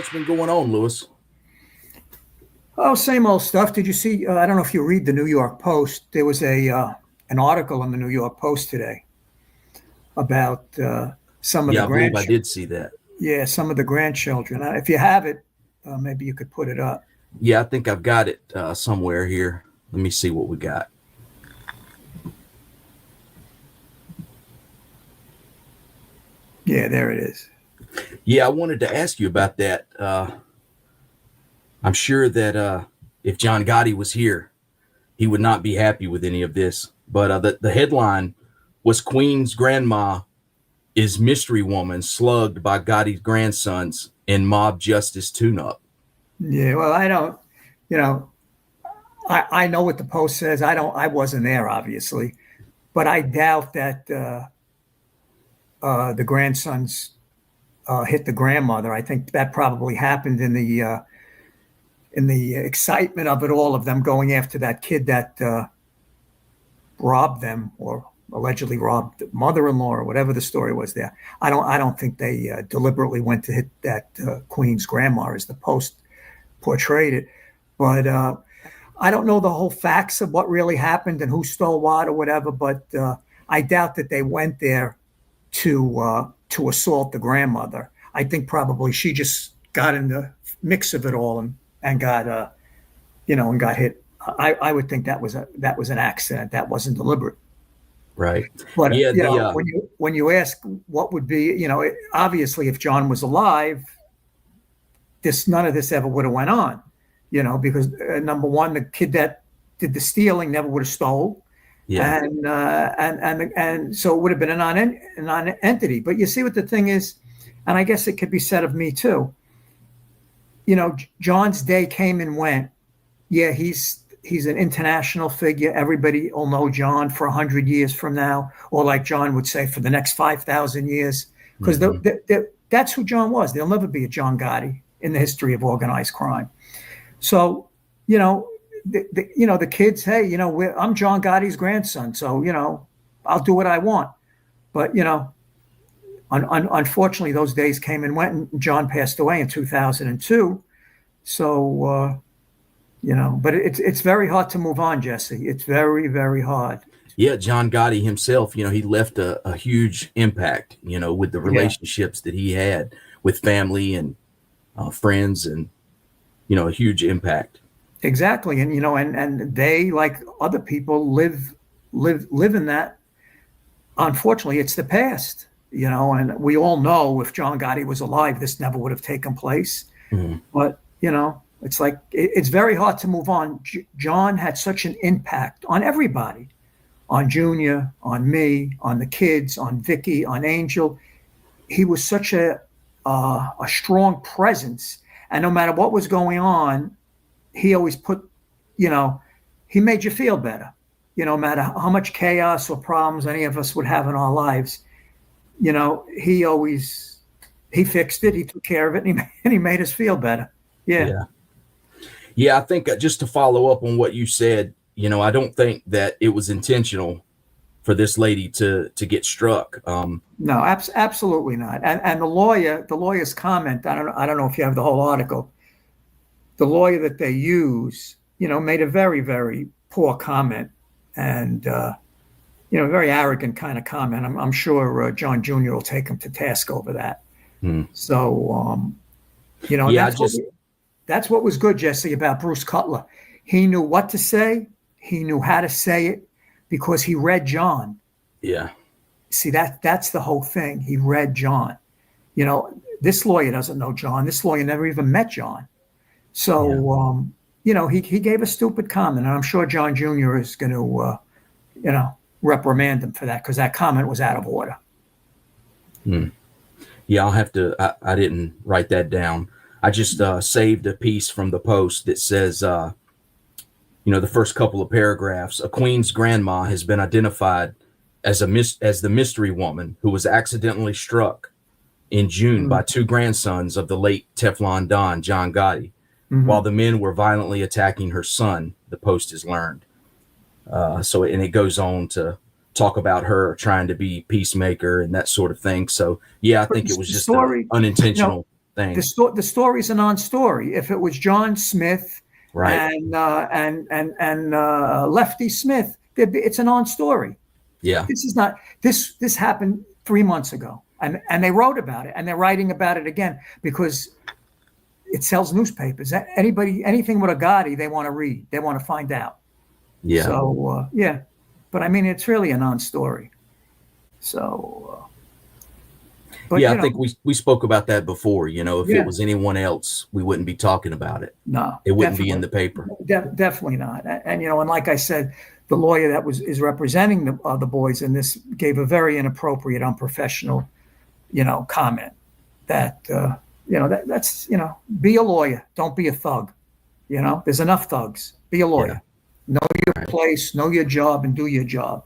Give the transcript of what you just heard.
what's been going on, Lewis? Oh, same old stuff. Did you see? I don't know if you read the New York Post. There was an article in the New York Post today about some of the Yeah, I believe I grandchildren. did see that. Yeah, some of the grandchildren. If you have it, maybe you could put it up. Yeah, I think I've got it somewhere here. Let me see what we got. Yeah, there it is. Yeah, I wanted to ask you about that. I'm sure that if John Gotti was here, he would not be happy with any of this. But the headline was Queen's grandma is mystery woman slugged by Gotti's grandsons in mob justice tune-up. Yeah, well, I don't, you know, I know what the Post says. I wasn't there, obviously, but I doubt that the grandsons hit the grandmother. I think that probably happened in the excitement of it all, of them going after that kid that robbed them or allegedly robbed the mother-in-law or whatever the story was there. I don't think they deliberately went to hit that Queen's grandma as the Post portrayed it. But I don't know the whole facts of what really happened and who stole what or whatever. But I doubt that they went there to assault the grandmother. I think probably she just got in the mix of it all and got and got hit. I would think that was an accident. That wasn't deliberate. Right. But Yeah. When you ask what would be, obviously if John was alive, none of this ever would have went on, because number one, the kid that did the stealing never would have stole. Yeah. And so it would have been a non-entity. But you see what the thing is, and I guess it could be said of me too. John's day came and went. Yeah, he's an international figure. Everybody will know John for 100 years from now, or like John would say, for the next 5,000 years, because that's who John was. There'll never be a John Gotti in the history of organized crime. So, the kids, hey, I'm John Gotti's grandson, so I'll do what I want. But unfortunately, those days came and went, and John passed away in 2002. So. But it's very hard to move on, Jesse. It's very, very hard. Yeah, John Gotti himself, he left a huge impact, with the relationships that he had with family and friends, and a huge impact. Exactly, and and they, like other people, live in that. Unfortunately, it's the past, and we all know if John Gotti was alive, this never would have taken place. Mm-hmm. But it's like it's very hard to move on. John had such an impact on everybody, on Junior, on me, on the kids, on Vicky, on Angel. He was such a strong presence, and no matter what was going on, he always put, he made you feel better. No matter how much chaos or problems any of us would have in our lives, he fixed it. He took care of it, and he made us feel better. Yeah. Yeah, I think just to follow up on what you said, I don't think that it was intentional for this lady to get struck. No, absolutely not. And the lawyer's comment, I don't know if you have the whole article. The lawyer that they use, made a very, very poor comment, and very arrogant kind of comment. I'm sure John Jr. will take him to task over that. So, that's what was good, Jesse, about Bruce Cutler. He knew what to say. He knew how to say it because he read John. Yeah. See, that's the whole thing. He read John. This lawyer doesn't know John. This lawyer never even met John. So, he gave a stupid comment. And I'm sure John Jr. is going to, reprimand him for that because that comment was out of order. Yeah, I'll have to. I didn't write that down. I just saved a piece from the Post that says, the first couple of paragraphs, a Queen's grandma has been identified as the mystery woman who was accidentally struck in June by two grandsons of the late Teflon Don John Gotti, while the men were violently attacking her son, the Post has learned. And it goes on to talk about her trying to be peacemaker and that sort of thing. So, yeah, I think it was just an unintentional thing. The story's a non-story. If it was John Smith Right. and Lefty Smith, it's a non-story. Yeah. This is not this happened 3 months ago, and they wrote about it, and they're writing about it again because it sells newspapers. Anything with a Gotti, they want to read, they want to find out. Yeah. So yeah, but I mean, it's really a non-story. So. But, yeah, I think we spoke about that before. If Yeah. it was anyone else, we wouldn't be talking about it. No, It wouldn't be in the paper. Definitely not. And and like I said, the lawyer that is representing the boys in this gave a very inappropriate, unprofessional, comment. That that's be a lawyer, don't be a thug. There's enough thugs. Be a lawyer. Yeah. Know your Right. place, know your job, and do your job.